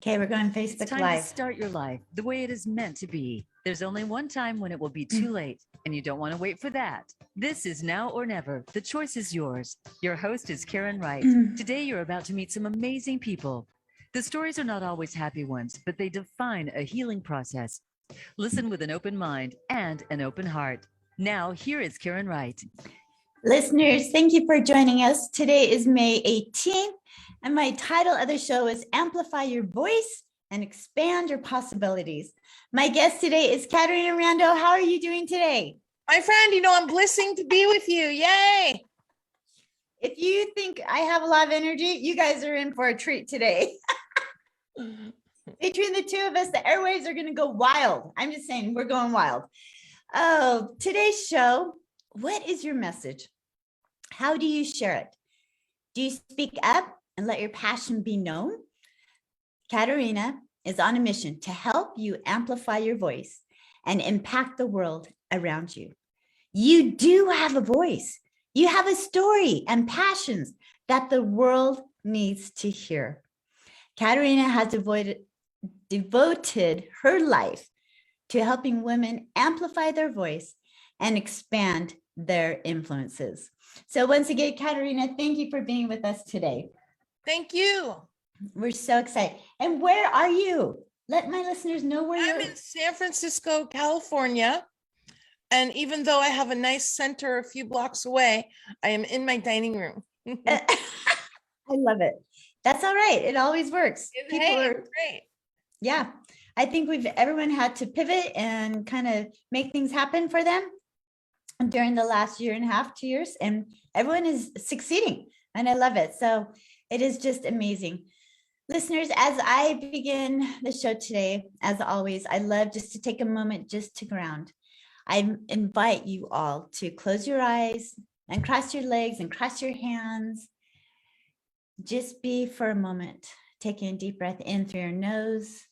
Okay, we're going It's Facebook time Live. to start your life the way it is meant to be. There's only one time when it will be too late, and you don't want to wait for that. This is Now or Never. The choice is yours. Your host is Karen Wright. Today, you're about to meet some amazing people. The stories are not always happy ones, but they define a healing process. Listen with an open mind and an open heart. Now, here is Karen Wright. Listeners, thank you for joining us. Today is May 18th, and my title of the show is Amplify Your Voice and Expand Your Possibilities. My guest today is Caterina Rando. How are you doing today? My friend, I'm blessing to be with you. Yay. If you think I have a lot of energy, you guys are in for a treat today. Between the two of us, the airwaves are going to go wild. I'm just saying, we're going wild. Oh, today's show, what is your message? How do you share it? Do you speak up and let your passion be known? Caterina is on a mission to help you amplify your voice and impact the world around you. You do have a voice. You have a story and passions that the world needs to hear. Caterina has devoted her life to helping women amplify their voice and expand their influences. So once again, Caterina, thank you for being with us today. Thank you. We're so excited. And where are you? Let my listeners know where I'm in San Francisco, California. And even though I have a nice center a few blocks away, I am in my dining room. I love it. That's all right. It always works. People are great. Yeah. I think everyone had to pivot and kind of make things happen for them during the last year and a half, 2 years, and everyone is succeeding, and I love it. So it is just amazing. Listeners, as I begin the show today, as always, I love just to take a moment just to ground. I invite you all to close your eyes and cross your legs and cross your hands. Just be for a moment, taking a deep breath in through your nose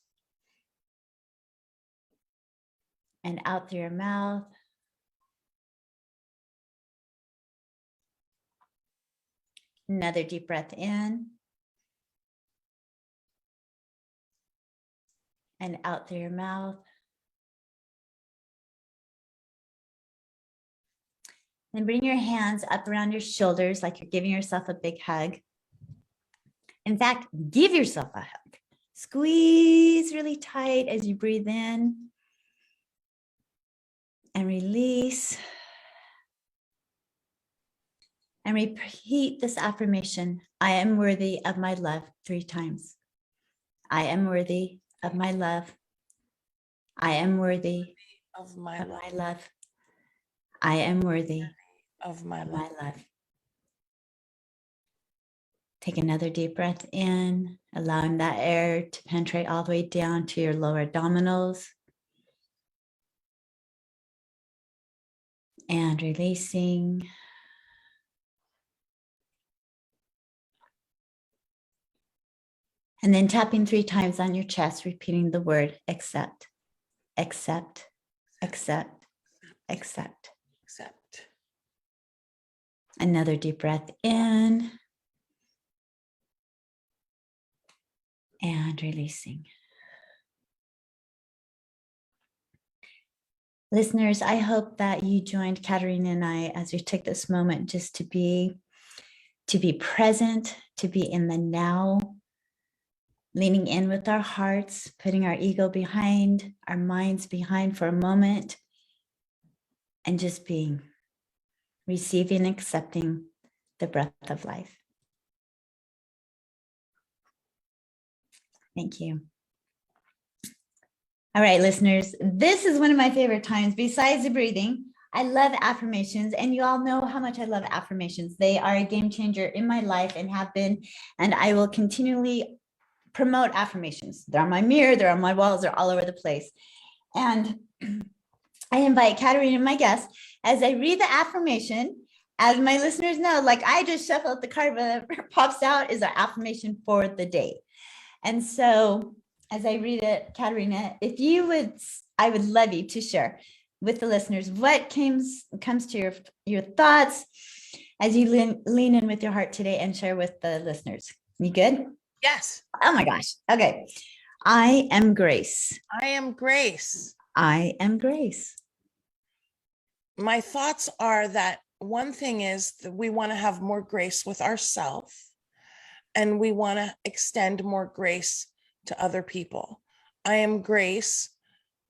and out through your mouth. Another deep breath in and out through your mouth. Then bring your hands up around your shoulders like you're giving yourself a big hug. In fact, give yourself a hug. Squeeze really tight as you breathe in and release. And repeat this affirmation. I am worthy of my love 3 times. I am worthy of my love. I am worthy of my love. I am worthy of my love. Take another deep breath in, allowing that air to penetrate all the way down to your lower abdominals. And releasing. And then tapping 3 times on your chest, repeating the word accept, accept, accept, accept. Accept. Another deep breath in and releasing. Listeners, I hope that you joined Caterina and I as we took this moment just to be present, to be in the now, leaning in with our hearts, putting our ego behind, our minds behind for a moment, and just being, receiving, accepting the breath of life. Thank you. All right, listeners, this is one of my favorite times. Besides the breathing, I love affirmations, and you all know how much I love affirmations. They are a game changer in my life and have been, and I will continually promote affirmations. They're on my mirror, they're on my walls, they're all over the place. And I invite Caterina, my guest, as I read the affirmation, as my listeners know, like I just shuffle out the card, whatever pops out is our affirmation for the day. And so as I read it, Caterina, if you would, I would love you to share with the listeners what comes to your thoughts as you lean in with your heart today and share with the listeners. You good? Yes. Oh my gosh. Okay. I am Grace. I am Grace. I am Grace. My thoughts are that one thing is that we want to have more grace with ourselves, and we want to extend more grace to other people. I am Grace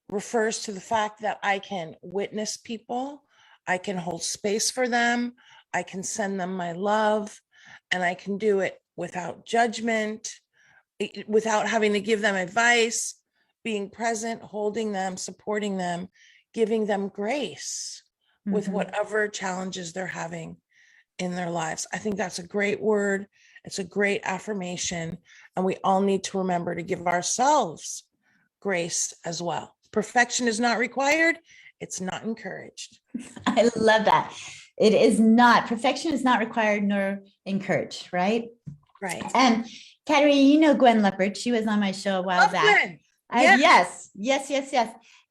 refers to the fact that I can witness people, I can hold space for them, I can send them my love, and I can do it without judgment, without having to give them advice, being present, holding them, supporting them, giving them grace with Mhm. whatever challenges they're having in their lives. I think that's a great word. It's a great affirmation. And we all need to remember to give ourselves grace as well. Perfection is not required. It's not encouraged. I love that. It is not, perfection is not required nor encouraged, right? Right. And Caterina, you know Gwen Leopard. She was on my show a while Love back. Gwen. Yeah. Yes.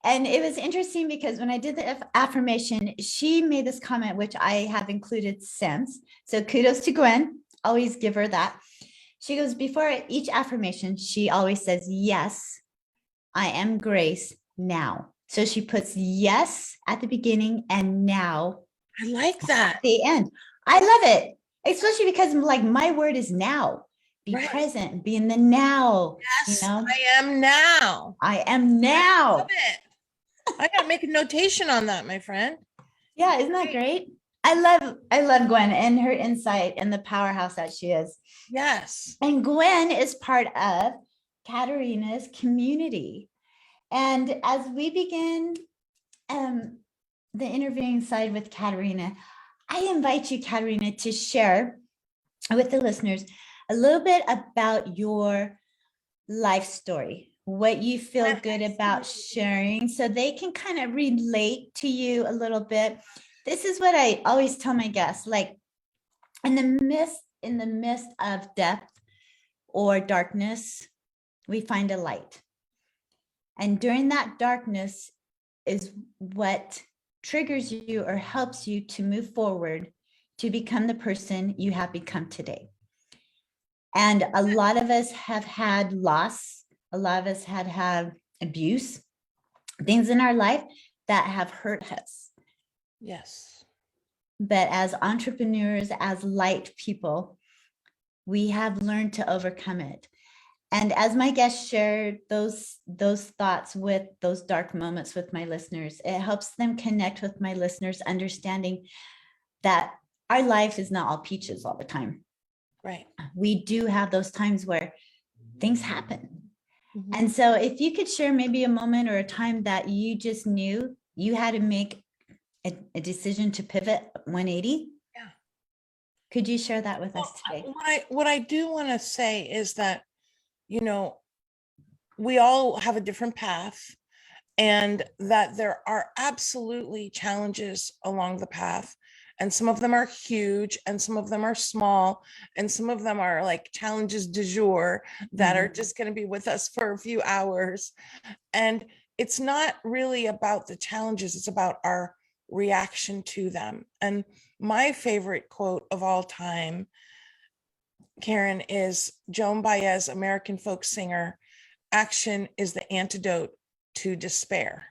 And it was interesting because when I did the affirmation, she made this comment, which I have included since. So kudos to Gwen. Always give her that. She goes, before each affirmation, she always says, yes, I am Grace now. So she puts yes at the beginning and now I like at that. the end. I love it, especially because like my word is now. Be Right. present, be in the now. Yes, You know, I am now. I am I now. love it. I gotta make a notation on that, my friend. Yeah, isn't that great? I love Gwen and her insight and the powerhouse that she is. Yes. And Gwen is part of Caterina's community. And as we begin the interviewing side with Caterina, I invite you, Caterina, to share with the listeners a little bit about your life story, what you feel good about sharing, so they can kind of relate to you a little bit. This is what I always tell my guests, like in the midst of death or darkness, we find a light. And during that darkness is what triggers you or helps you to move forward to become the person you have become today. And a lot of us have had loss. A lot of us had abuse, things in our life that have hurt us. Yes. But as entrepreneurs, as light people, we have learned to overcome it. And as my guests shared those thoughts with those dark moments with my listeners, it helps them connect with my listeners, understanding that our life is not all peaches all the time. Right. We do have those times where things happen. Mhm. And so if you could share maybe a moment or a time that you just knew you had to make a decision to pivot 180. Yeah. Could you share that with us Well, today? what I do want to say is that, you know, we all have a different path, and that there are absolutely challenges along the path. And some of them are huge, and some of them are small, and some of them are like challenges du jour that are just going to be with us for a few hours. And it's not really about the challenges, it's about our reaction to them. And my favorite quote of all time, Karen, is Joan Baez, American folk singer. Action is the antidote to despair.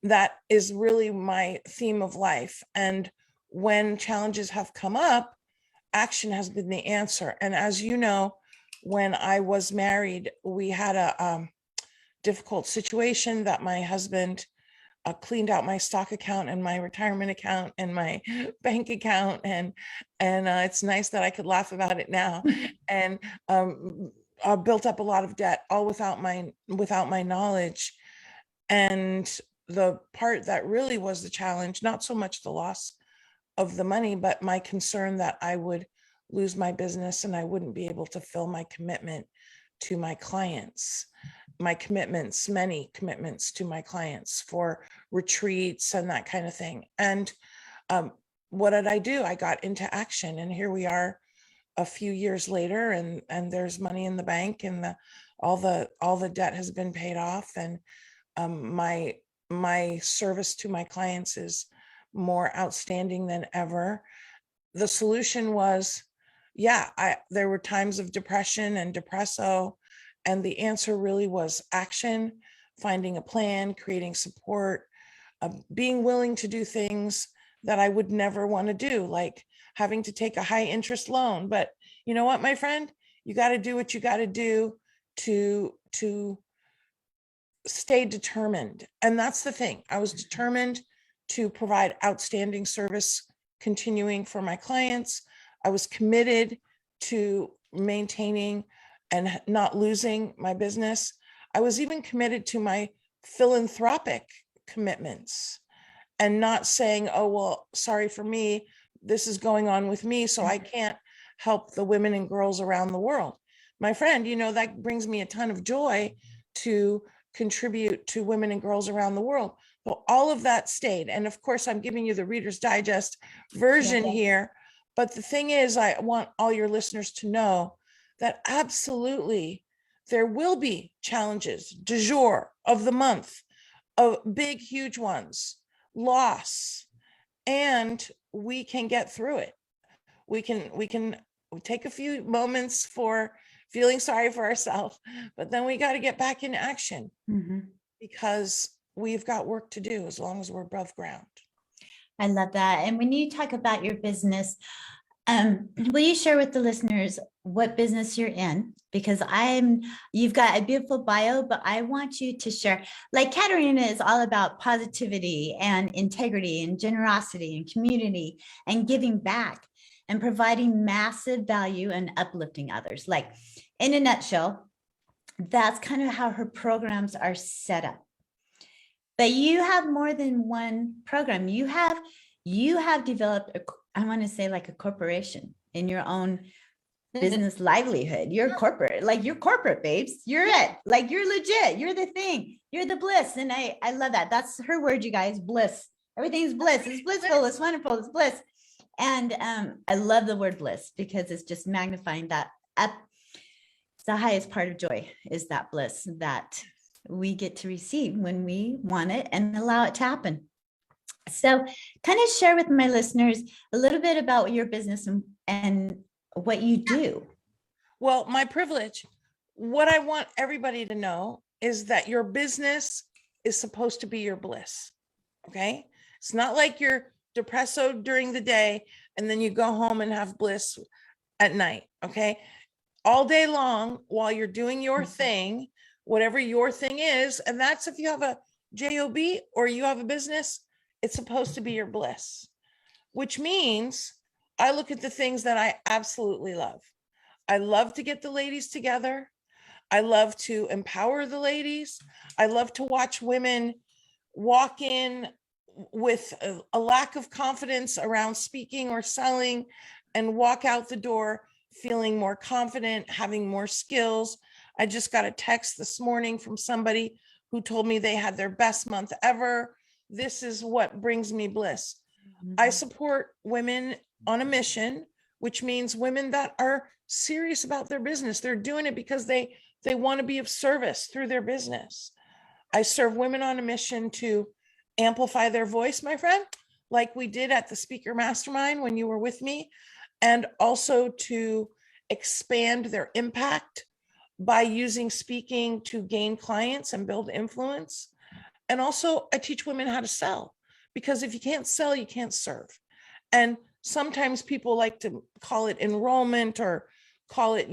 That is really my theme of life. And when challenges have come up, action has been the answer. And as you know, when I was married, we had a difficult situation that my husband cleaned out my stock account and my retirement account and my bank account, and it's nice that I could laugh about it now. And built up a lot of debt, all without my knowledge. And the part that really was the challenge, not so much the loss of the money, but my concern that I would lose my business and I wouldn't be able to fill my commitment to my clients, many commitments to my clients for retreats and that kind of thing. And what did I do? I got into action, and here we are a few years later, and there's money in the bank, and all the debt has been paid off, and my service to my clients is more outstanding than ever. The solution was, there were times of depression and depresso, And the answer really was action, finding a plan, creating support, being willing to do things that I would never want to do, like having to take a high interest loan. But you know what, my friend, you got to do what you got to do to stay determined. And that's the thing. I was determined to provide outstanding service continuing for my clients. I was committed to maintaining and not losing my business. I was even committed to my philanthropic commitments and not saying, oh, well, sorry for me, this is going on with me, so I can't help the women and girls around the world. My friend, you know, that brings me a ton of joy to contribute to women and girls around the world. Well, all of that stayed. And of course, I'm giving you the Reader's Digest version here. But the thing is, I want all your listeners to know that absolutely there will be challenges du jour, of the month, of big, huge ones, loss, and we can get through it. We can take a few moments for feeling sorry for ourselves, but then we got to get back in action because we've got work to do as long as we're above ground. I love that. And when you talk about your business, will you share with the listeners what business you're in? Because you've got a beautiful bio, but I want you to share. Like Caterina is all about positivity and integrity and generosity and community and giving back and providing massive value and uplifting others. Like in a nutshell, that's kind of how her programs are set up. But you have more than one program. You have developed I want to say like a corporation in your own business livelihood. You're corporate, like you're corporate, babes. You're it. Like you're legit. You're the thing. You're the bliss. And I love that. That's her word, you guys. Bliss. Everything's bliss. It's blissful. It's wonderful. It's bliss. And I love the word bliss because it's just magnifying that up. It's the highest part of joy is that bliss that we get to receive when we want it and allow it to happen. So kind of share with my listeners a little bit about your business and what you do. Well, my privilege, what I want everybody to know is that your business is supposed to be your bliss. Okay. It's not like you're depresso during the day and then you go home and have bliss at night. Okay. All day long while you're doing your thing, whatever your thing is. And that's if you have a job or you have a business, it's supposed to be your bliss, which means I look at the things that I absolutely love. I love to get the ladies together. I love to empower the ladies. I love to watch women walk in with a lack of confidence around speaking or selling and walk out the door feeling more confident, having more skills. I just got a text this morning from somebody who told me they had their best month ever. This is what brings me bliss. I support women on a mission, which means women that are serious about their business. They're doing it because they want to be of service through their business. I serve women on a mission to amplify their voice, my friend, like we did at the Speaker Mastermind when you were with me, and also to expand their impact by using speaking to gain clients and build influence. And also I teach women how to sell, because if you can't sell, you can't serve. And sometimes people like to call it enrollment or call it,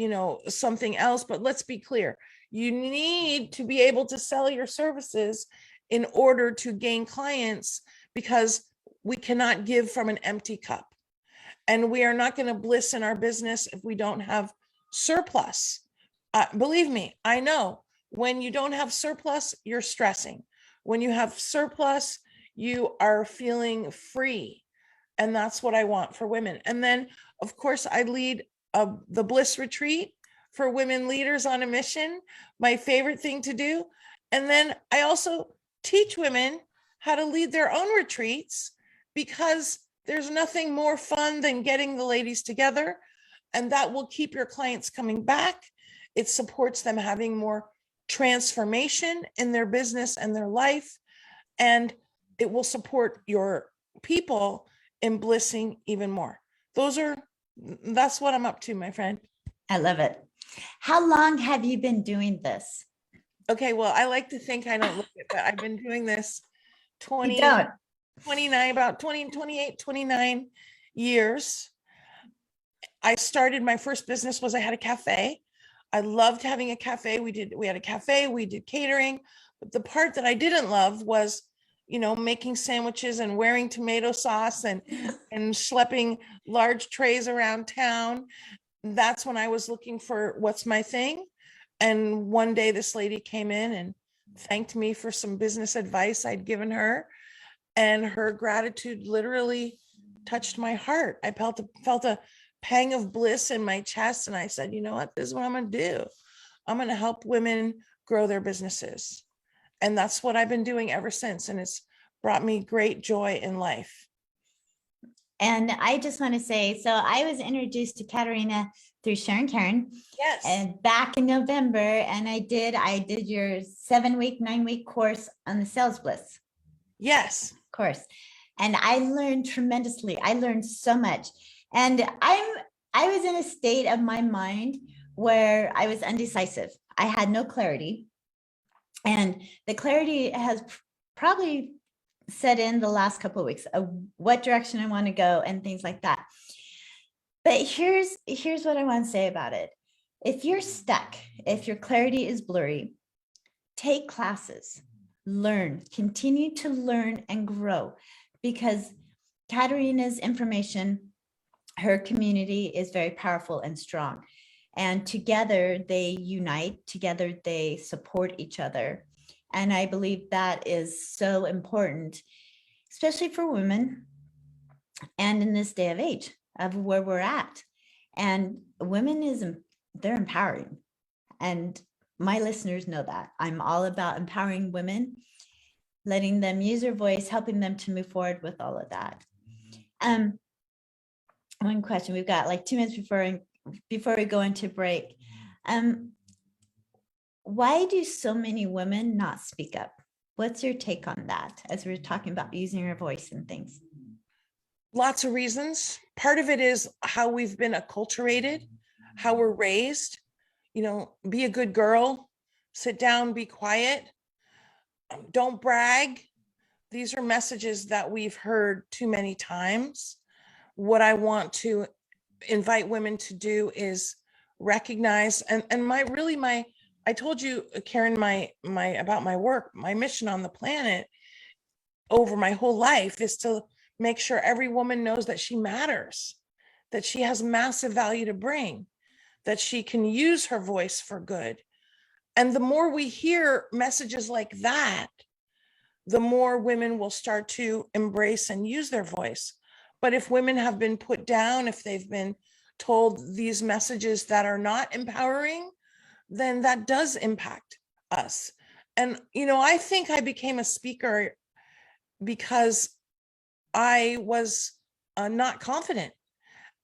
something else, but let's be clear. You need to be able to sell your services in order to gain clients, because we cannot give from an empty cup. And we are not going to bliss in our business if we don't have surplus. Believe me, I know when you don't have surplus, you're stressing. When you have surplus, you are feeling free. And that's what I want for women. And then, of course, I lead the Bliss Retreat for women leaders on a mission, my favorite thing to do. And then I also teach women how to lead their own retreats, because there's nothing more fun than getting the ladies together, and that will keep your clients coming back. It supports them having more transformation in their business and their life, and it will support your people in blissing even more. That's what I'm up to, my friend. I love it. How long have you been doing this? Okay, well, I like to think I don't look it, but I've been doing this You 20, don't. 29, about 20, 28, 29 years. I started, my first business was I had a cafe. I loved having a cafe. We had a cafe, we did catering, but the part that I didn't love was, making sandwiches and wearing tomato sauce and schlepping large trays around town. That's when I was looking for what's my thing. And one day this lady came in and thanked me for some business advice I'd given her. And her gratitude literally touched my heart. I felt a pang of bliss in my chest. And I said, you know what, this is what I'm going to do. I'm going to help women grow their businesses. And that's what I've been doing ever since. And it's brought me great joy in life. And I just want to say, so I was introduced to Caterina through Sharon Karen. Yes. And back in November, and I did your 7-week, 9-week course on the Sales Bliss Yes. course. And I learned tremendously. I learned so much. And I was in a state of my mind where I was undecisive. I had no clarity. And the clarity has probably set in the last couple of weeks of what direction I want to go and things like that. But here's what I want to say about it. If you're stuck, if your clarity is blurry, take classes, learn, continue to learn and grow, because Caterina's information, her community is very powerful and strong. And together they unite, together they support each other. And I believe that is so important, especially for women and in this day of age of where we're at. And women they're empowering. And my listeners know that. I'm all about empowering women, letting them use their voice, helping them to move forward with all of that. One question, we've got like 2 minutes before we go into break. Why do so many women not speak up? What's your take on that as we're talking about using your voice and things? Lots of reasons. Part of it is how we've been acculturated, how we're raised, be a good girl, sit down, be quiet, don't brag. These are messages that we've heard too many times. What I want to invite women to do is recognize, and I told you, Karen, about my work, my mission on the planet over my whole life is to make sure every woman knows that she matters, that she has massive value to bring, that she can use her voice for good. And the more we hear messages like that, the more women will start to embrace and use their voice. But if women have been put down, if they've been told these messages that are not empowering, then that does impact us. And, I think I became a speaker because I was not confident.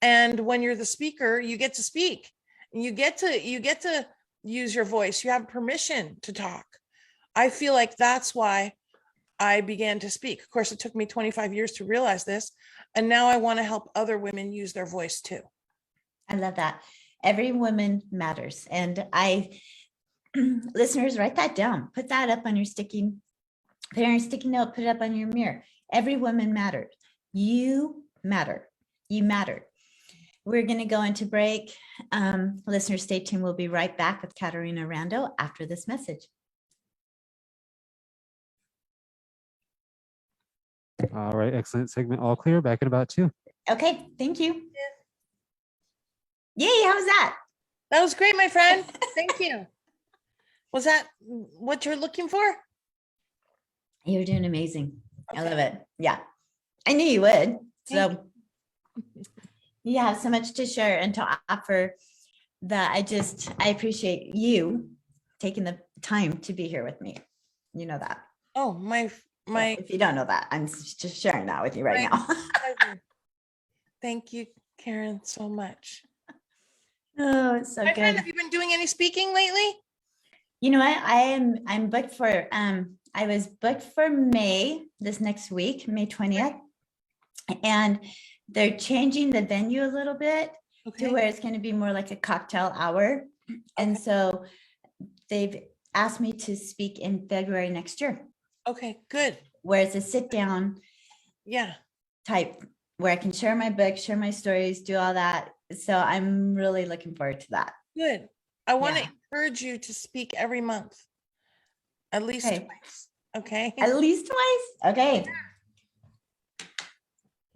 And when you're the speaker, you get to speak. You get to use your voice. You have permission to talk. I feel like that's why I began to speak. Of course, it took me 25 years to realize this. And now I want to help other women use their voice too. I love that. Every woman matters. And listeners, write that down. Put that up on your sticky note, put it up on your mirror. Every woman matters. You matter. You matter. We're going to go into break. Listeners, stay tuned. We'll be right back with Caterina Rando after this message. All right, excellent segment. All clear. Back in about 2. Okay, thank you. Yay, how was that? That was great, my friend. Thank you. Was that what you're looking for? You're doing amazing. Okay. I love it. Yeah, I knew you would. So you have so much to share and to offer that I appreciate you taking the time to be here with me. You know that. Oh, my. If you don't know that, I'm just sharing that with you right now. Thank you, Karen, so much. Oh, it's so my good. friend, have you been doing any speaking lately? You know what? I'm booked for I was booked for May, this next week, May 20th. And they're changing the venue a little bit to where it's going to be more like a cocktail hour. And Okay. so they've asked me to speak in February next year, Okay, good. where it's a sit down Yeah, type where I can share my book, share my stories, do all that. So I'm really looking forward to that. good. I want to Yeah. encourage you to speak every month, at least Okay. twice. Okay. At least twice. Okay.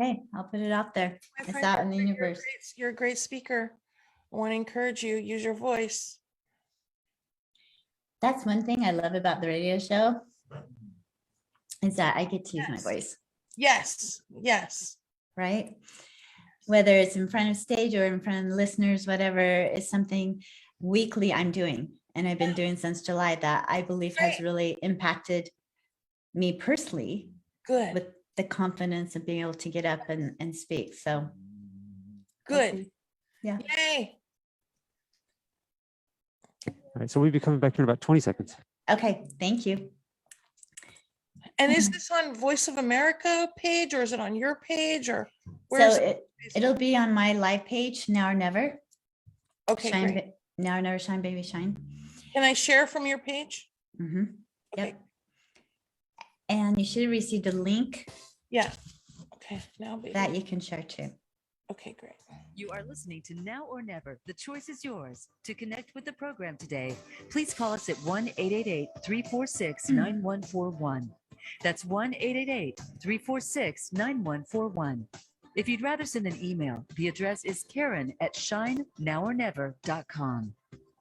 Okay. I'll put it out there. My It's friend, out in the you're a universe. you're a great speaker. I want to encourage you, use your voice. That's one thing I love about the radio show is that I get to use my Yes. voice, Yes, yes. right? Whether it's in front of stage or in front of the listeners, whatever is something weekly I'm doing. And I've been doing since July that I believe has Great. really impacted me personally Good, with the confidence of being able to get up and speak. So good. hopefully- yeah. Yay. All right. So we'll be coming back here in about 20 seconds. Okay. Thank you. And is this on Voice of America page or is it on your page or So where's it? it'll be on my live page, Now or Never. Okay, Shine, great. Now or Never, Shine Baby Shine. Can I share from your page? Mm-hmm. Okay, Yep. And you should have received a link yeah. Okay, now baby. that you can share too. Okay, great. You are listening to Now or Never. The choice is yours. To connect with the program today, please call us at 1-888-346-9141. That's 1-888-346-9141. If you'd rather send an email, the address is Karen@shinenowornever.com.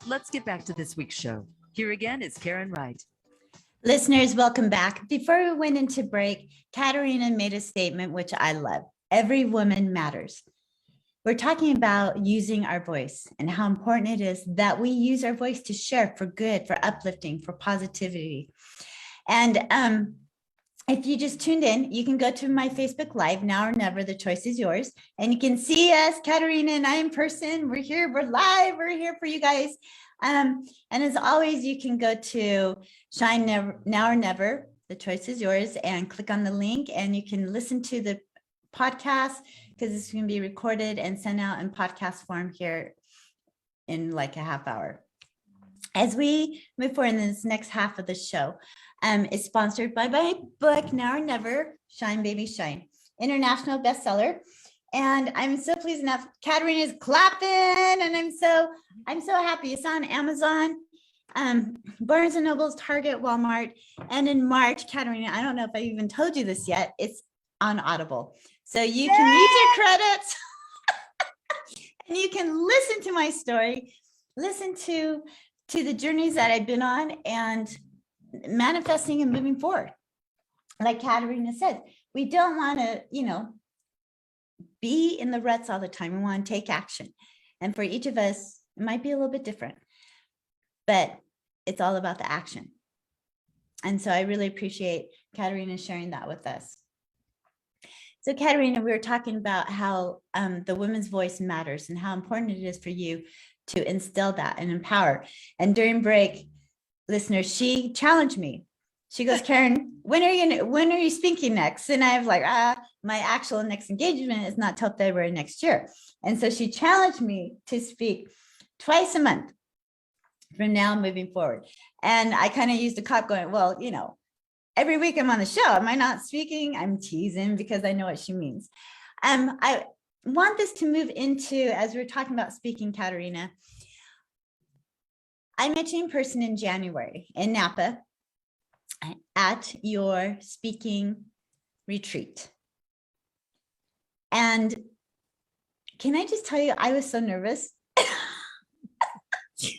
Let's get back to this week's show. Here again is Karen Wright. Listeners, welcome back. Before we went into break, Caterina made a statement which I love. Every woman matters. We're talking about using our voice and how important it is that we use our voice to share for good, for uplifting, for positivity. And if you just tuned in, you can go to my Facebook Live, Now or Never, the choice is yours. And you can see us, Caterina and I in person. We're here, we're live, we're here for you guys. And as always, you can go to Shine Never, Now or Never, the choice is yours, and click on the link and you can listen to the podcast because it's going to be recorded and sent out in podcast form here in like a half hour. As we move forward in this next half of the show, is sponsored by my book, Now or Never, Shine Baby Shine, international bestseller. And I'm so pleased enough. Caterina is clapping, and I'm so happy. It's on Amazon, Barnes and Nobles, Target, Walmart, and in March, Caterina, I don't know if I even told you this yet, it's on Audible. So you can use your credits and you can listen to my story, listen to the journeys that I've been on and manifesting and moving forward. Like Caterina said, we don't want to, be in the ruts all the time. We want to take action. And for each of us, it might be a little bit different, but it's all about the action. And so I really appreciate Caterina sharing that with us. So Caterina, we were talking about how the women's voice matters and how important it is for you to instill that and empower. And during break, listeners, she challenged me. She goes, Karen, when are you speaking next? And I was like, my actual next engagement is not till February next year. And so she challenged me to speak twice a month from now moving forward. And I kind of used a cop going, well, every week I'm on the show. Am I not speaking? I'm teasing because I know what she means. I want this to move into, as we're talking about speaking, Caterina, I met you in person in January in Napa at your speaking retreat. And can I just tell you, I was so nervous. I was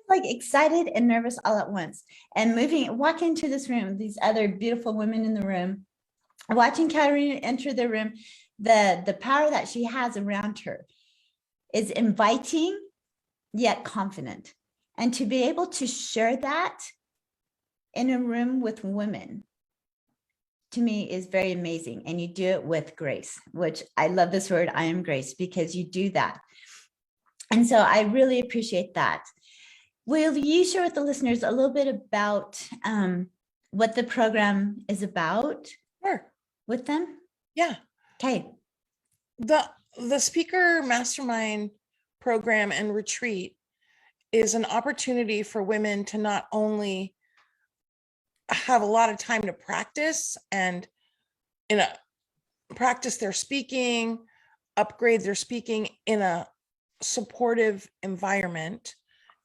like excited and nervous all at once. And walking into this room, these other beautiful women in the room, watching Caterina enter the room, the power that she has around her is inviting yet confident. And to be able to share that in a room with women, to me, is very amazing. And you do it with grace, which I love this word, I am grace, because you do that. And so I really appreciate that. Will you share with the listeners a little bit about what the program is about? Sure. With them? Yeah. Okay. The Speaker Mastermind program and retreat is an opportunity for women to not only have a lot of time to practice and practice their speaking, upgrade their speaking in a supportive environment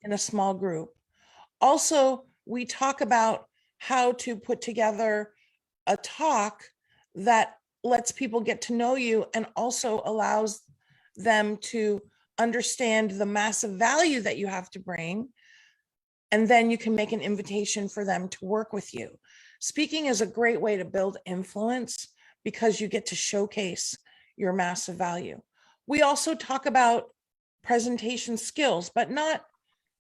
in a small group. Also, we talk about how to put together a talk that lets people get to know you and also allows them to understand the massive value that you have to bring. And then you can make an invitation for them to work with you. Speaking is a great way to build influence because you get to showcase your massive value. We also talk about presentation skills, but not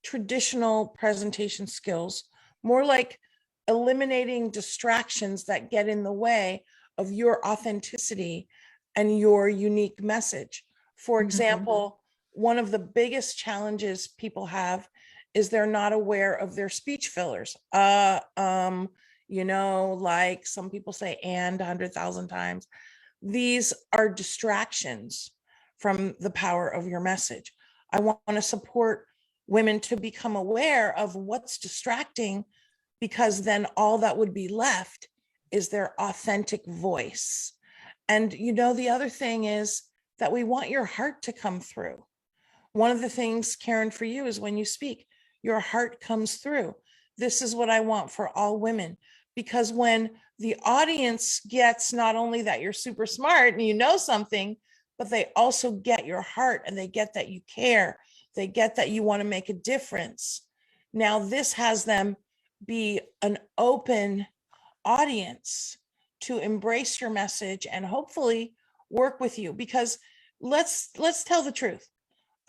traditional presentation skills, more like eliminating distractions that get in the way of your authenticity and your unique message. For example, one of the biggest challenges people have is they're not aware of their speech fillers. Like some people say and 100,000 times. These are distractions from the power of your message. I want to support women to become aware of what's distracting, because then all that would be left is their authentic voice. And the other thing is that we want your heart to come through. One of the things, Karen, for you is when you speak, your heart comes through. This is what I want for all women, because when the audience gets not only that you're super smart and you know something, but they also get your heart and they get that you care. They get that you want to make a difference. Now, this has them be an open audience to embrace your message and hopefully work with you, because let's tell the truth.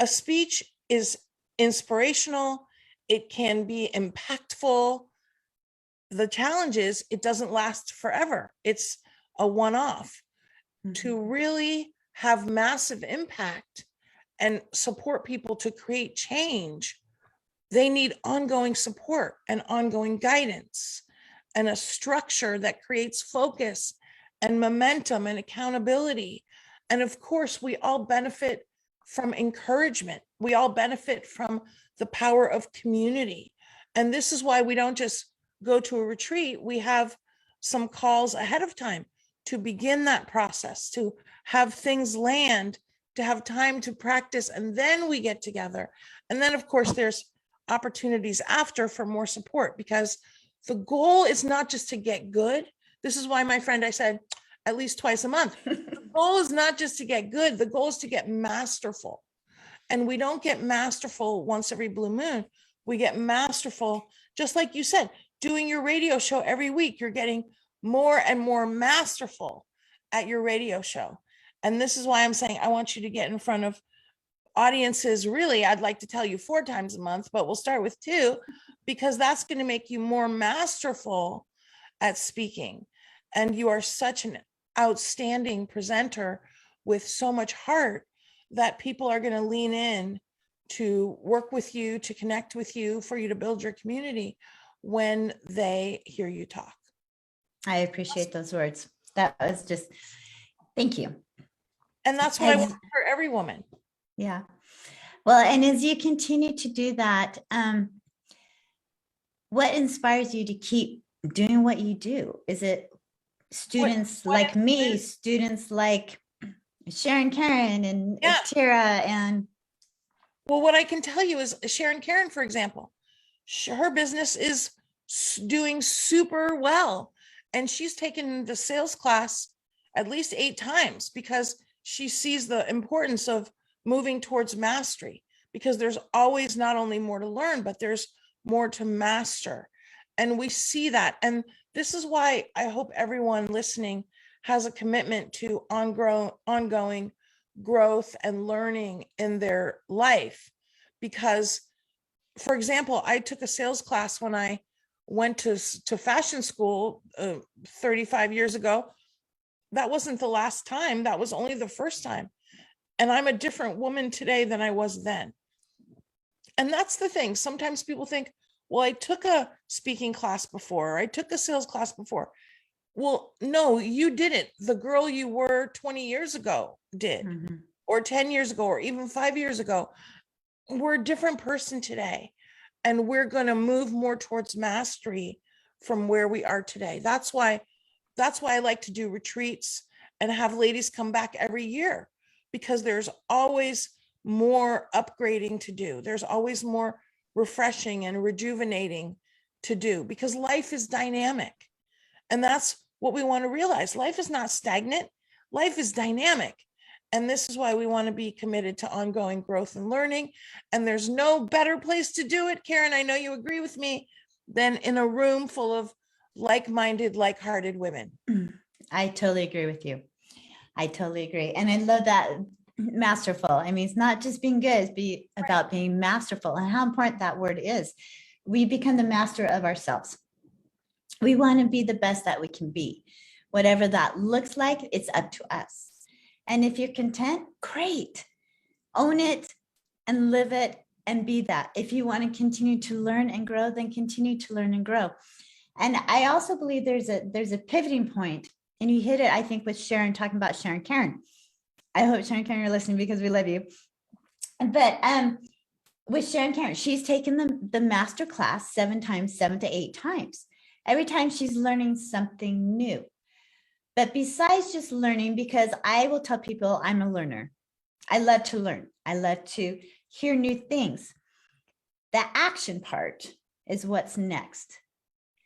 A speech is inspirational. It can be impactful. The challenge is it doesn't last forever. It's a one-off. To really have massive impact and support people to create change, they need ongoing support and ongoing guidance and a structure that creates focus and momentum and accountability. And of course, we all benefit from encouragement. We all benefit from the power of community. And this is why we don't just go to a retreat. We have some calls ahead of time to begin that process, to have things land, to have time to practice, and then we get together. And then, of course, there's opportunities after for more support, because the goal is not just to get good. This is why, my friend, I said at least twice a month. The goal is not just to get good. The goal is to get masterful. And we don't get masterful once every blue moon. We get masterful, just like you said, doing your radio show every week. You're getting more and more masterful at your radio show. And this is why I'm saying I want you to get in front of audiences. Really, I'd like to tell you 4 times a month, but we'll start with 2, because that's going to make you more masterful at speaking. And you are such an outstanding presenter with so much heart that people are going to lean in to work with you, to connect with you, for you to build your community when they hear you talk. I appreciate those words. That was just, thank you. And that's what I want for every woman. Yeah. Well, and as you continue to do that, what inspires you to keep doing what you do? Is it students like me, students like Sharon Karen and Tara and? Well, what I can tell you is Sharon Karen, for example, her business is doing super well. And she's taken the sales class at least 8 times because she sees the importance of moving towards mastery, because there's always not only more to learn, but there's more to master. And we see that. And this is why I hope everyone listening has a commitment to ongoing growth and learning in their life. Because, for example, I took a sales class when I went to fashion school 35 years ago. That wasn't the last time. That was only the first time. And I'm a different woman today than I was then. And that's the thing. Sometimes people think, well, I took a speaking class before, or I took a sales class before. Well, no, you didn't. The girl you were 20 years ago did, or 10 years ago, or even 5 years ago. we're a different person today, and we're going to move more towards mastery from where we are today. That's why I like to do retreats and have ladies come back every year, because there's always more upgrading to do. There's always more refreshing and rejuvenating to do, because life is dynamic. And that's what we want to realize. Life is not stagnant. Life is dynamic. And this is why we want to be committed to ongoing growth and learning. And there's no better place to do it, Karen, I know you agree with me, than in a room full of like-minded, like-hearted women. I totally agree with you. I totally agree. And I love that masterful. I mean, it's not just being good, it's about being masterful, and how important that word is. We become the master of ourselves. We want to be the best that we can be. Whatever that looks like, it's up to us. And if you're content, great. Own it and live it and be that. If you want to continue to learn and grow, then continue to learn and grow. And I also believe there's a pivoting point, and you hit it, I think, with Sharon, talking about Sharon Karen. I hope Sharon Karen, you're listening, because we love you. But with Sharon Karen, she's taken the master class 7 to 8 times. Every time she's learning something new. But besides just learning, because I will tell people I'm a learner. I love to learn. I love to hear new things. The action part is what's next.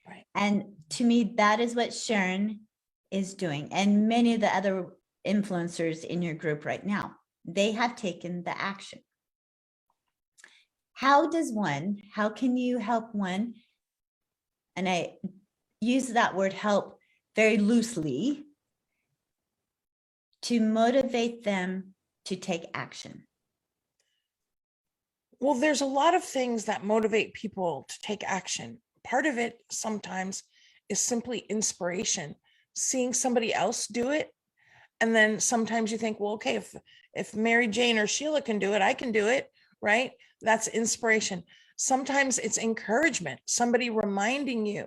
Right. And to me, that is what Sharon is doing. And many of the other influencers in your group right now, they have taken the action. How can you help one? And I use that word help very loosely, to motivate them to take action. Well, there's a lot of things that motivate people to take action. Part of it sometimes is simply inspiration, seeing somebody else do it. And then sometimes you think, well, okay, if Mary Jane or Sheila can do it, I can do it, right? That's inspiration. Sometimes it's encouragement, somebody reminding you.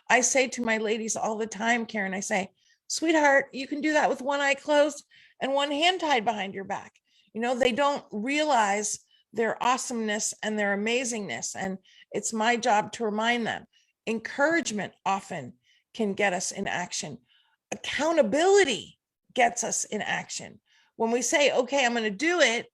I say to my ladies all the time, Karen, I say, sweetheart, you can do that with one eye closed and one hand tied behind your back. You know, they don't realize their awesomeness and their amazingness. And it's my job to remind them. Encouragement often can get us in action. Accountability gets us in action. When we say, okay, I'm going to do it,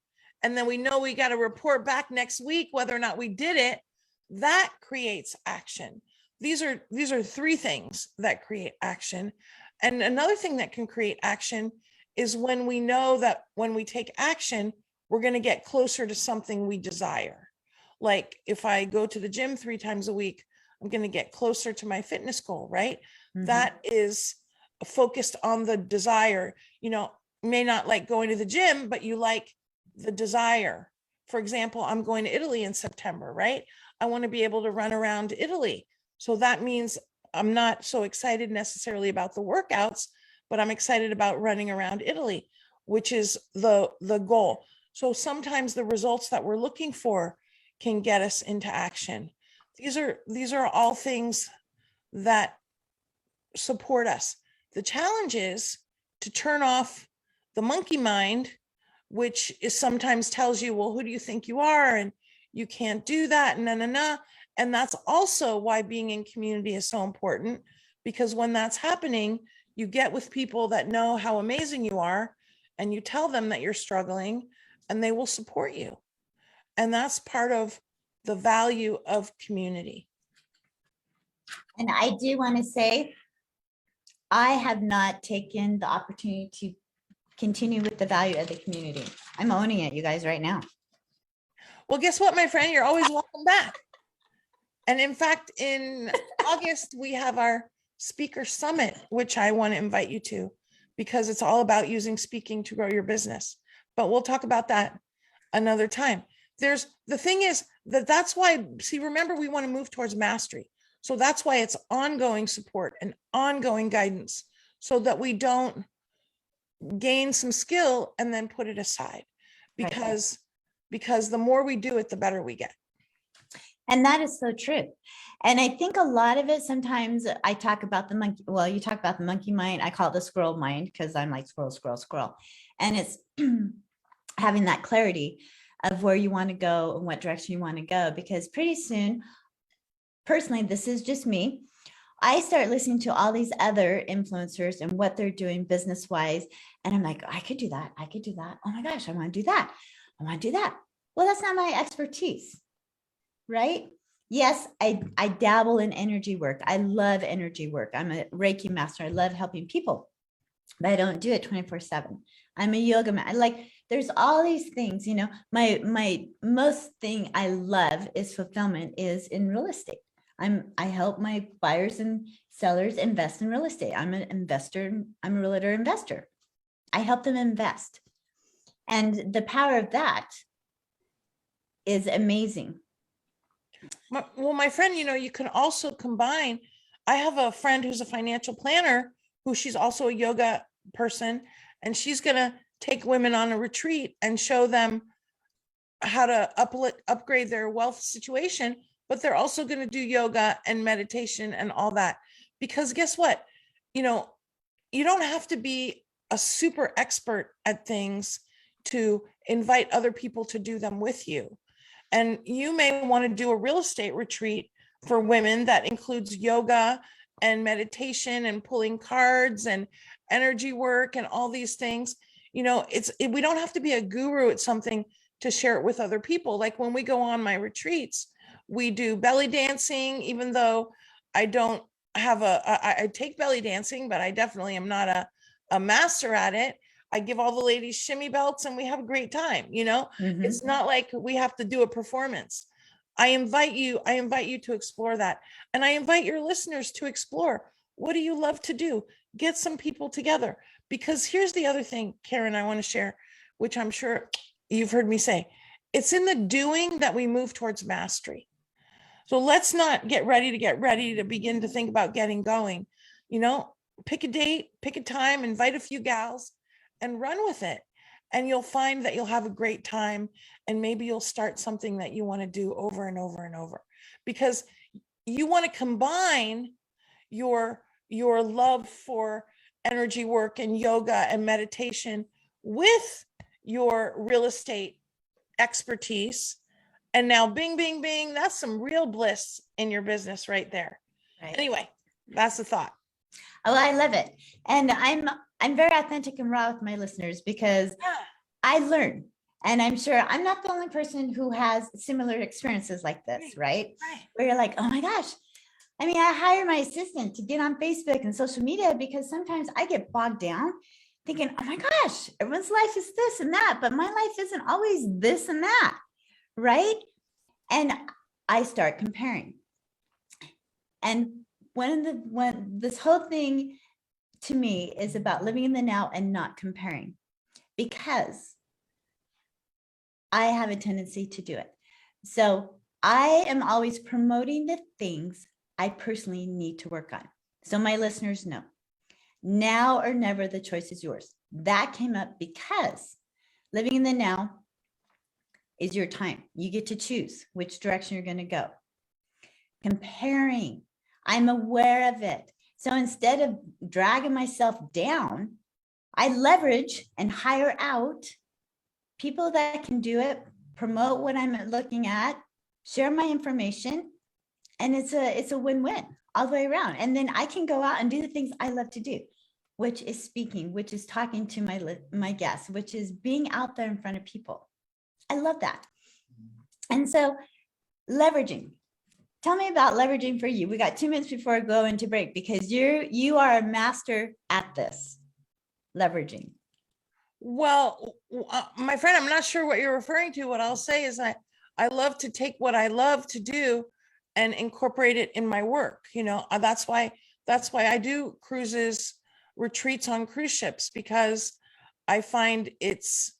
and then we know we got to report back next week whether or not we did it, that creates action. These are 3 things that create action. And another thing that can create action is when we know that when we take action, we're going to get closer to something we desire. Like if I go to the gym 3 times a week, I'm going to get closer to my fitness goal, right? Mm-hmm. That is focused on the desire. You know, may not like going to the gym, but you like the desire. For example, I'm going to Italy in September, right? I want to be able to run around Italy. So that means I'm not so excited necessarily about the workouts, but I'm excited about running around Italy, which is the goal. So sometimes the results that we're looking for can get us into action. These are all things that support us. The challenge is to turn off the monkey mind, which is sometimes tells you, well, who do you think you are? And you can't do that. And that's also why being in community is so important, because when that's happening, you get with people that know how amazing you are, and you tell them that you're struggling, and they will support you. And that's part of the value of community. And I do want to say, I have not taken the opportunity to continue with the value of the community. I'm owning it, you guys, right now. Well, guess what, my friend? You're always welcome back. And in fact, in August, we have our speaker summit, which I want to invite you to, because it's all about using speaking to grow your business. But we'll talk about that another time. The thing is that's why, see, remember, we want to move towards mastery. So that's why it's ongoing support and ongoing guidance, so that we don't gain some skill and then put it aside, because the more we do it, the better we get. And that is so true. And I think a lot of it, sometimes I talk about the monkey. Well, you talk about the monkey mind. I call it the squirrel mind, because I'm like squirrel. And it's having that clarity. of where you want to go and what direction you want to go, because pretty soon, personally, this is just me, I start listening to all these other influencers and what they're doing business wise. And I'm like, I could do that. I could do that. Oh my gosh, I want to do that. I want to do that. Well, that's not my expertise, right? Yes, I dabble in energy work. I love energy work. I'm a Reiki master. I love helping people, but I don't do it 24/7. I'm a yoga man. Like, there's all these things, you know, my most thing I love is fulfillment is in real estate. I help my buyers and sellers invest in real estate. I'm an investor. I'm a realtor investor. I help them invest. And the power of that is amazing. Well, my friend, you know, you can also combine. I have a friend who's a financial planner who she's also a yoga person, and she's going to take women on a retreat and show them how to upgrade their wealth situation, but they're also going to do yoga and meditation and all that. Because guess what? You know, you don't have to be a super expert at things to invite other people to do them with you. And you may want to do a real estate retreat for women that includes yoga and meditation and pulling cards and energy work and all these things. You know, we don't have to be a guru at something to share it with other people. Like when we go on my retreats, we do belly dancing, even though I don't have I take belly dancing, but I definitely am not a master at it. I give all the ladies shimmy belts and we have a great time. You know, it's not like we have to do a performance. I invite you to explore that. And I invite your listeners to explore. What do you love to do? Get some people together. Because here's the other thing, Karen, I want to share, which I'm sure you've heard me say. It's in the doing that we move towards mastery. So let's not get ready to begin to think about getting going. You know, pick a date, pick a time, invite a few gals and run with it. And you'll find that you'll have a great time. And maybe you'll start something that you want to do over and over and over, because you want to combine your love for energy work and yoga and meditation with your real estate expertise. And now bing, bing, bing, that's some real bliss in your business right there. Right. Anyway, that's the thought. Oh, I love it. And I'm very authentic and raw with my listeners because I learn. And I'm sure I'm not the only person who has similar experiences like this, right? Where you're like, oh my gosh. I mean, I hire my assistant to get on Facebook and social media because sometimes I get bogged down thinking, oh my gosh, everyone's life is this and that, but my life isn't always this and that, right? And I start comparing. And when this whole thing to me is about living in the now and not comparing, because I have a tendency to do it. So I am always promoting the things I personally need to work on. So my listeners know, now or never, the choice is yours. That came up because living in the now is your time. You get to choose which direction you're going to go. Comparing, I'm aware of it. So instead of dragging myself down, I leverage and hire out people that can do it, promote what I'm looking at, share my information, and it's a win-win all the way around. And then I can go out and do the things I love to do, which is speaking, which is talking to my guests, which is being out there in front of people. I love that. And so leveraging. Tell me about leveraging for you. We got 2 minutes before I go into break because you are a master at this, leveraging. Well, my friend, I'm not sure what you're referring to. What I'll say is I love to take what I love to do and incorporate it in my work. You know, that's why I do cruises, retreats on cruise ships, because I find it's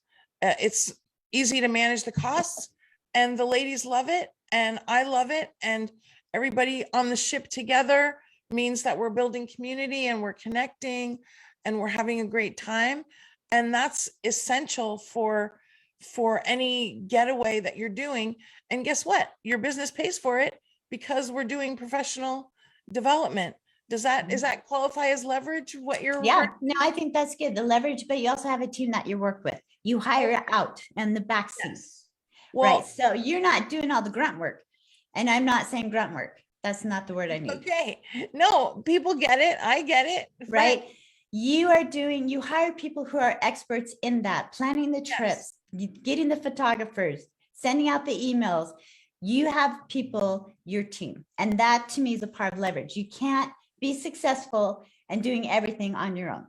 easy to manage the costs, and the ladies love it, and I love it, and everybody on the ship together means that we're building community and we're connecting and we're having a great time. And that's essential for any getaway that you're doing. And guess what? Your business pays for it because we're doing professional development. Is that qualify as leverage? What you're No, I think that's good. The leverage, but you also have a team that you work with. You hire out in the backseat. Yes. Well, right. So you're not doing all the grunt work. And I'm not saying grunt work. That's not the word I need. okay. No, people get it. I get it. Right. You hire people who are experts in that, planning the trips, getting the photographers, sending out the emails. You have people, your team. And that to me is a part of leverage. You can't be successful and doing everything on your own.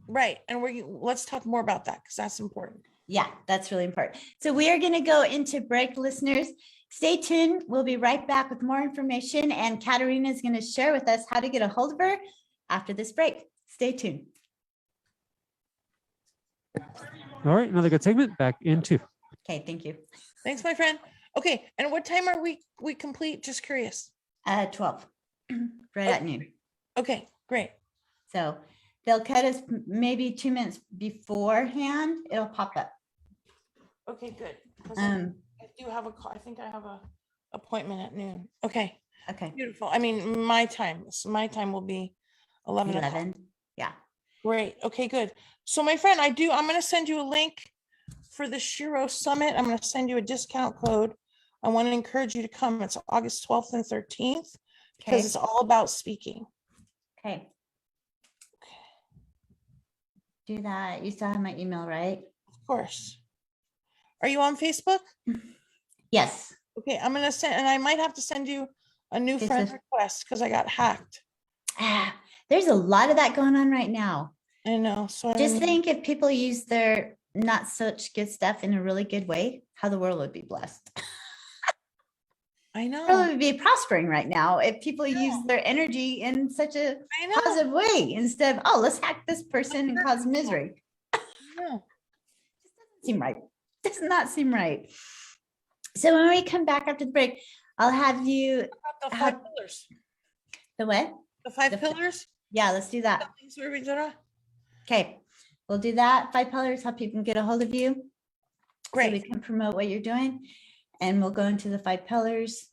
Right. And let's talk more about that because that's important. Yeah, that's really important. So we are going to go into break, listeners. Stay tuned. We'll be right back with more information. And Caterina is going to share with us how to get a hold of her after this break. Stay tuned. All right, another good segment. Back in 2. Okay, thank you. Thanks, my friend. Okay. And what time are we complete? Just curious. 12, right at noon. Okay, great. So they'll cut us maybe 2 minutes beforehand. It'll pop up. Okay, good. 'Cause I do have I think I have a appointment at noon. Okay, Okay. beautiful. I mean, my time will be 11 o'clock. 11. Yeah. Great. Okay, good. So my friend, I'm going to send you a link for the Shiro Summit. I'm going to send you a discount code. I want to encourage you to come. It's August 12th and 13th because Okay. it's all about speaking. Okay. Do that. You still have my email, right? Of course. Are you on Facebook? Yes. Okay, I'm going to send, and I might have to send you a new Okay, friend so- request because I got hacked. There's a lot of that going on right now. I know. So Just think if people use their not such good stuff in a really good way, how the world would be blessed. I The know. world would be prospering right now if people use know. their energy in such a I know. positive way instead of, oh, let's hack this person and cause misery. No. Seem right. Does not seem right. So when we come back after the break, I'll have you About the How- 5 pillars. the what? The 5 The- pillars. Yeah, let's do that. Okay, we'll do that. 5 pillars, how people can get a hold of you. So we Great. can promote what you're doing. And we'll go into the 5 pillars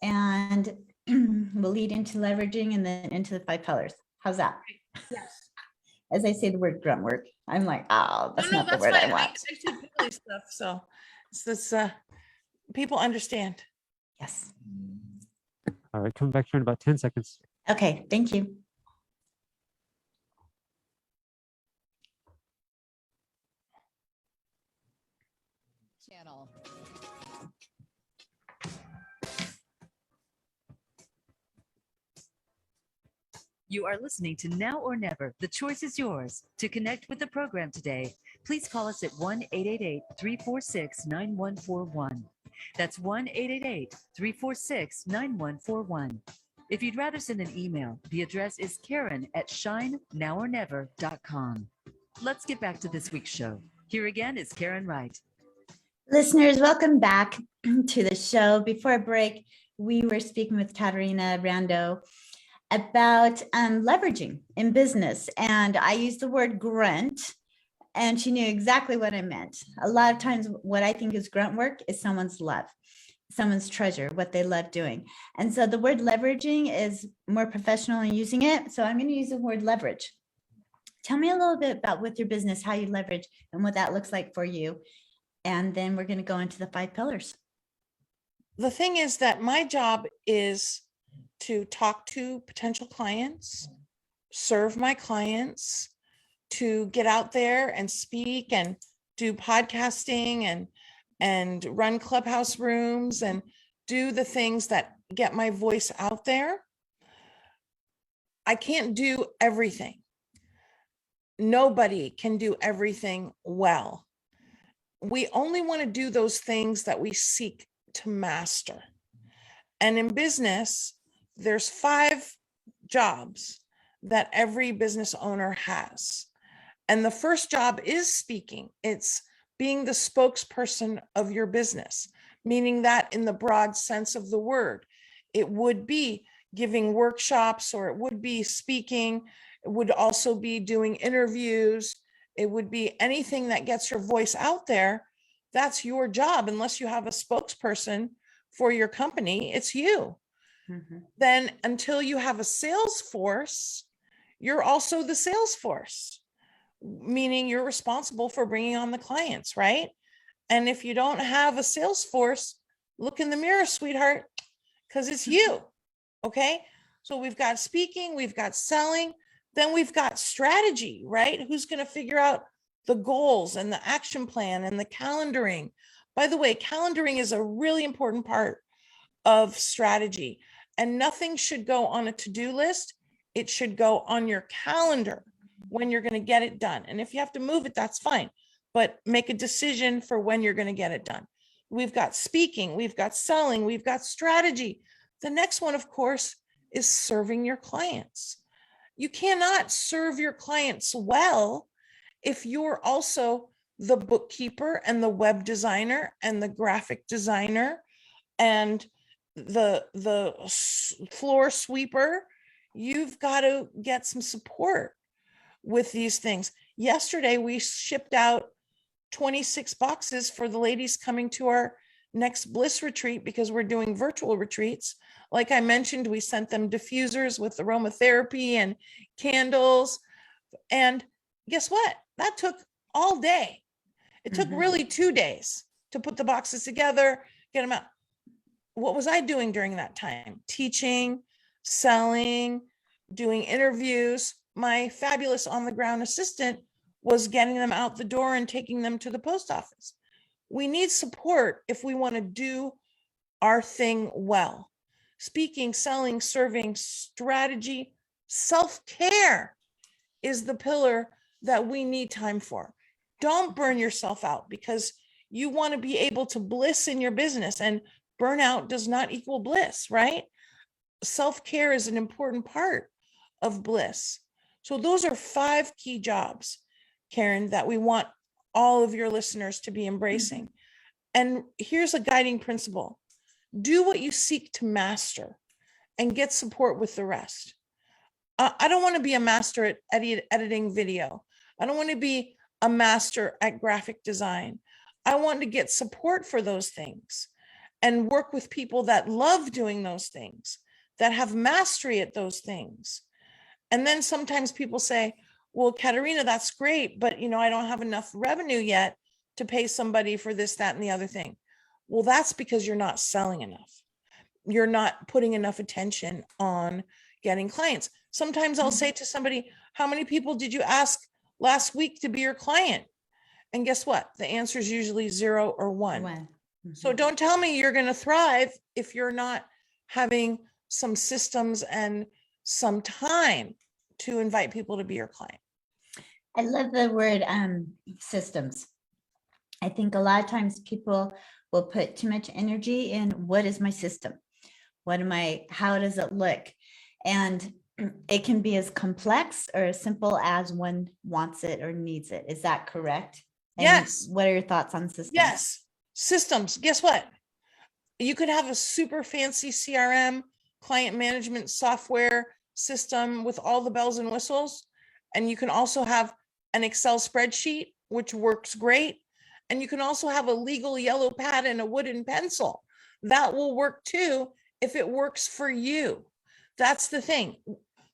and we'll lead into leveraging and then into the 5 pillars. How's that? Yes. As I say the word grunt work, I'm like, oh, that's not the that's word I fine. want. I do Billy stuff, so it's this. People understand. Yes. All right, coming back here in about 10 seconds. Okay, thank you. Channel. You are listening to Now or Never. The choice is yours. To connect with the program today, please call us at 1-888-346-9141. That's 1-888-346-9141. If you'd rather send an email, the address is Karen@shinenowornever.com. Let's get back to this week's show. Here again is Karen Wright. Listeners, welcome back to the show. Before break, we were speaking with Caterina Rando about leveraging in business. And I used the word grunt, and she knew exactly what I meant. A lot of times what I think is grunt work is someone's love, someone's treasure, what they love doing. And so the word leveraging is more professional in using it. So I'm going to use the word leverage. Tell me a little bit about with your business, how you leverage and what that looks like for you. And then we're going to go into the 5 pillars. The thing is that my job is to talk to potential clients, serve my clients, to get out there and speak and do podcasting and run clubhouse rooms and do the things that get my voice out there. I can't do everything. Nobody can do everything well. We only want to do those things that we seek to master. And in business, there's 5 jobs that every business owner has. And the first job is speaking. It's being the spokesperson of your business, meaning that in the broad sense of the word, it would be giving workshops, or it would be speaking. It would also be doing interviews. It would be anything that gets your voice out there. That's your job. Unless you have a spokesperson for your company, it's you. Mm-hmm. Then until you have a sales force, you're also the sales force, meaning you're responsible for bringing on the clients, right? And if you don't have a sales force, look in the mirror, sweetheart, because it's you. Okay. So we've got speaking, we've got selling, then we've got strategy, right? Who's going to figure out the goals and the action plan and the calendaring? By the way, calendaring is a really important part of strategy, and nothing should go on a to-do list. It should go on your calendar when you're going to get it done. And if you have to move it, that's fine, but make a decision for when you're going to get it done. We've got speaking, we've got selling, we've got strategy. The next one, of course, is serving your clients. You cannot serve your clients well if you're also the bookkeeper and the web designer and the graphic designer and the floor sweeper. You've got to get some support with these things. Yesterday, we shipped out 26 boxes for the ladies coming to our next Bliss retreat because we're doing virtual retreats. Like I mentioned, we sent them diffusers with aromatherapy and candles. And guess what? That took all day. It took really 2 days to put the boxes together, get them out. What was I doing during that time? Teaching, selling, doing interviews. My fabulous on the ground assistant was getting them out the door and taking them to the post office. We need support if we want to do our thing well. Speaking, selling, serving, strategy, self-care is the pillar that we need time for. Don't burn yourself out because you want to be able to bliss in your business, and burnout does not equal bliss, right? Self-care is an important part of bliss. So those are 5 key jobs, Karen, that we want all of your listeners to be embracing. And here's a guiding principle. Do what you seek to master and get support with the rest. I don't want to be a master at editing video. I don't want to be a master at graphic design. I want to get support for those things and work with people that love doing those things, that have mastery at those things. And then sometimes people say, well, Caterina, that's great, but I don't have enough revenue yet to pay somebody for this, that, and the other thing. Well, that's because you're not selling enough. You're not putting enough attention on getting clients. Sometimes I'll say to somebody, how many people did you ask last week to be your client? And guess what? The answer is usually 0 or 1. So don't tell me you're going to thrive if you're not having some systems and some time to invite people to be your client. I love the word systems. I think a lot of times people will put too much energy in what is my system? How does it look? And it can be as complex or as simple as one wants it or needs it. Is that correct? And yes. What are your thoughts on systems? Yes. Systems. Guess what? You could have a super fancy CRM, client management software system with all the bells and whistles. And you can also have an Excel spreadsheet, which works great. And you can also have a legal yellow pad and a wooden pencil. That will work too if it works for you. That's the thing.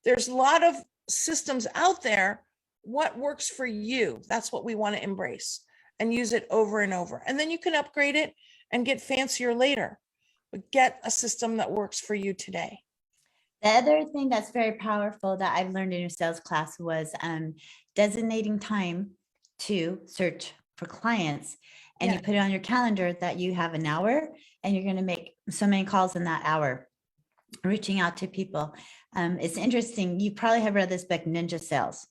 There's a lot of systems out there. What works for you? That's what we want to embrace and use it over and over. And then you can upgrade it and get fancier later, but get a system that works for you today. The other thing that's very powerful that I've learned in your sales class was designating time to search for clients. And you put it on your calendar that you have an hour and you're going to make so many calls in that hour, reaching out to people. It's interesting. You probably have read this book, Ninja Sales.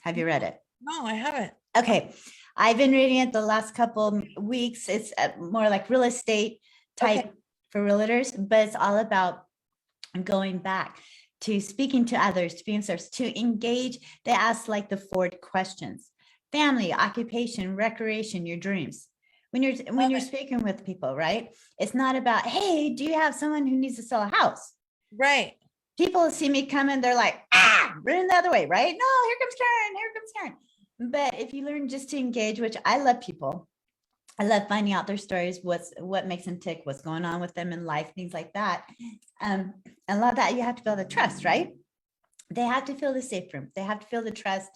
Have you read it? No, I haven't. Okay. I've been reading it the last couple weeks. It's more like real estate type for realtors, but it's all about going back to speaking to others, to be in service, to engage. They ask like the 4 questions: family, occupation, recreation, your dreams. When you're speaking with people, right? It's not about, hey, do you have someone who needs to sell a house? Right. People see me coming, they're like, running the other way, right? No, here comes Karen, here comes Karen. But if you learn just to engage, which I love people, I love finding out their stories, what makes them tick, what's going on with them in life, things like that. A lot of that you have to build a trust, right? They have to feel the safe room. They have to feel the trust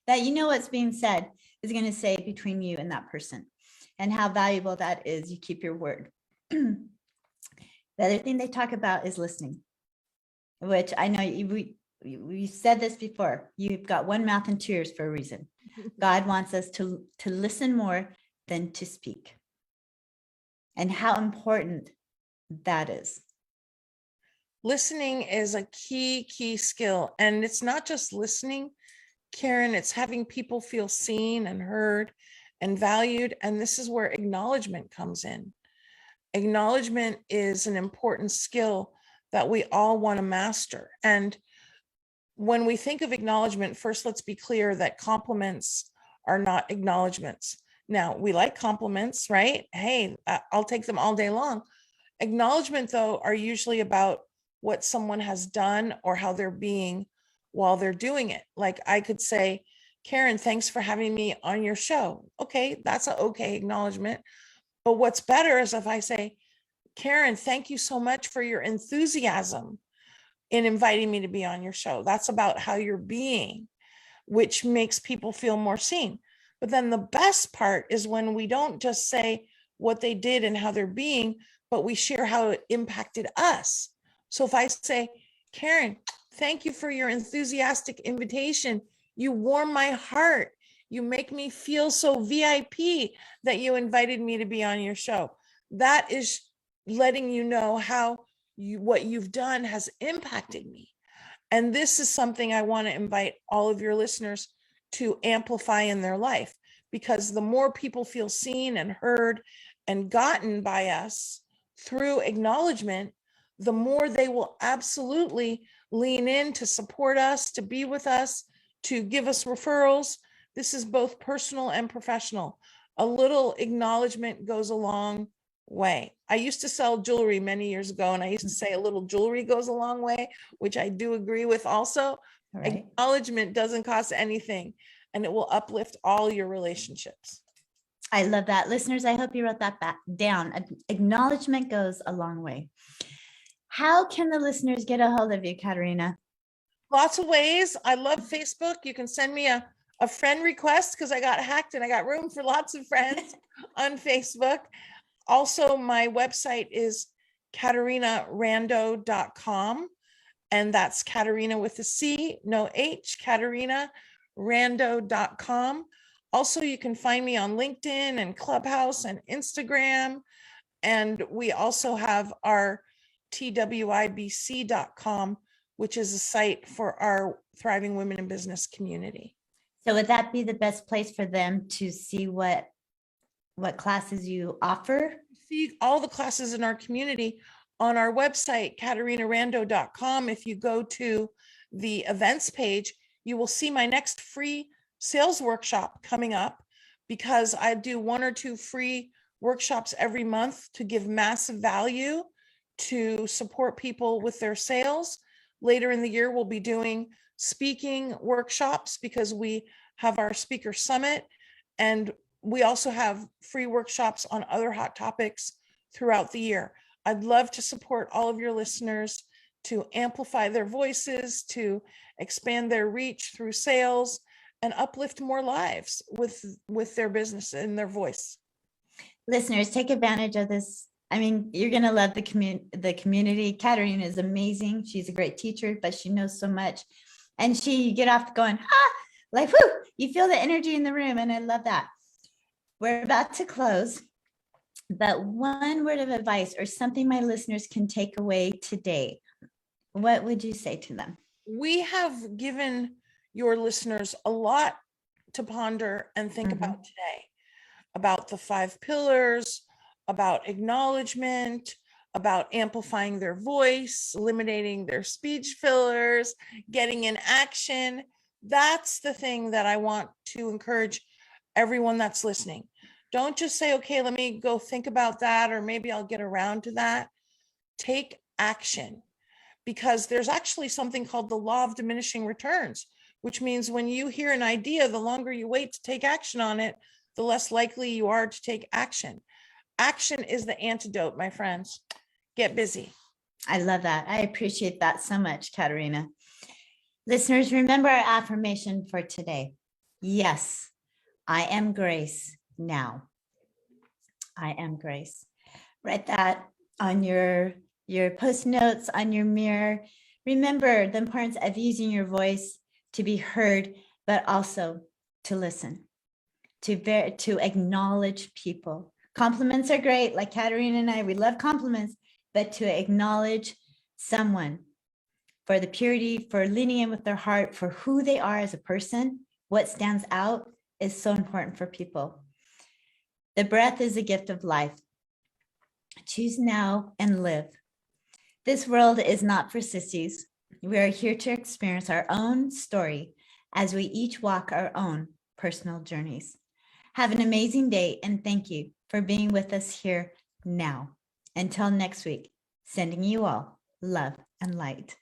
that what's being said is going to stay between you and that person. and how valuable that is. You keep your word. The other thing they talk about is listening, which I know we said this before. You've got one mouth and two ears for a reason. God wants us to listen more than to speak, and how important that is. Listening is a key skill. And it's not just listening, Karen, it's having people feel seen and heard and valued. And this is where acknowledgement comes in. Acknowledgement is an important skill that we all want to master. And when we think of acknowledgement, first, let's be clear that compliments are not acknowledgements. Now, we like compliments, right? Hey, I'll take them all day long. Acknowledgement, though, are usually about what someone has done or how they're being while they're doing it. Like I could say, Karen, thanks for having me on your show. Okay, that's an okay acknowledgement. But what's better is if I say, Karen, thank you so much for your enthusiasm in inviting me to be on your show. That's about how you're being, which makes people feel more seen. But then the best part is when we don't just say what they did and how they're being, but we share how it impacted us. So if I say, Karen, thank you for your enthusiastic invitation. You warm my heart. You make me feel so VIP that you invited me to be on your show. That is letting you know how what you've done has impacted me. And this is something I want to invite all of your listeners to amplify in their life, because the more people feel seen and heard and gotten by us through acknowledgement, the more they will absolutely lean in to support us, to be with us, to give us referrals. This is both personal and professional. A little acknowledgement goes a long way. I used to sell jewelry many years ago, and I used to say a little jewelry goes a long way, which I do agree with also. Right. Acknowledgement doesn't cost anything, and it will uplift all your relationships. I love that. Listeners, I hope you wrote that down. Acknowledgement goes a long way. How can the listeners get a hold of you, Caterina? Lots of ways. I love Facebook. You can send me a friend request because I got hacked and I got room for lots of friends on Facebook. Also, my website is CaterinaRando.com, and that's Caterina with a C, no H, CaterinaRando.com. Also, you can find me on LinkedIn and Clubhouse and Instagram. And we also have our TWIBC.com, which is a site for our Thriving Women in Business community. So would that be the best place for them to see what classes you offer? See all the classes in our community on our website, CaterinaRando.com. If you go to the events page, you will see my next free sales workshop coming up, because I do 1 or 2 free workshops every month to give massive value to support people with their sales. Later in the year, we'll be doing speaking workshops because we have our speaker summit, and we also have free workshops on other hot topics throughout the year. I'd love to support all of your listeners to amplify their voices, to expand their reach through sales, and uplift more lives with their business and their voice. Listeners, take advantage of this. I mean, you're going to love the community. Caterina is amazing. She's a great teacher, but she knows so much. And you get off going, like, whoo, you feel the energy in the room. And I love that. We're about to close, but one word of advice or something my listeners can take away today, what would you say to them? We have given your listeners a lot to ponder and think about today, about the 5 pillars, about acknowledgement, about amplifying their voice, eliminating their speech fillers, getting in action. That's the thing that I want to encourage everyone that's listening. Don't just say, okay, let me go think about that, or maybe I'll get around to that. Take action, because there's actually something called the law of diminishing returns, which means when you hear an idea, the longer you wait to take action on it, the less likely you are to take action. Action is the antidote, my friends. Get busy. I love that. I appreciate that so much, Caterina. Listeners, remember our affirmation for today. Yes, I am grace now. I am grace. Write that on your post notes, on your mirror. Remember the importance of using your voice to be heard, but also to listen, to acknowledge people. Compliments are great, like Caterina and I, we love compliments, but to acknowledge someone for the purity, for leaning in with their heart, for who they are as a person, what stands out is so important for people. The breath is a gift of life. Choose now and live. This world is not for sissies. We are here to experience our own story as we each walk our own personal journeys. Have an amazing day, and thank you for being with us here now. Until next week, sending you all love and light.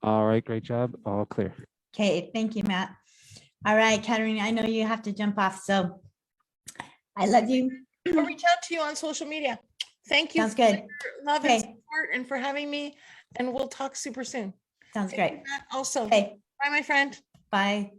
All right, great job. All clear. Okay, thank you, Matt. All right, Caterina, I know you have to jump off, so I love you. I'll reach out to you on social media. Thank you. Sounds good. For your love and Okay. support and for having me. And we'll talk super soon. Sounds Thank you, great. Matt, also. Okay, Bye, my friend. bye.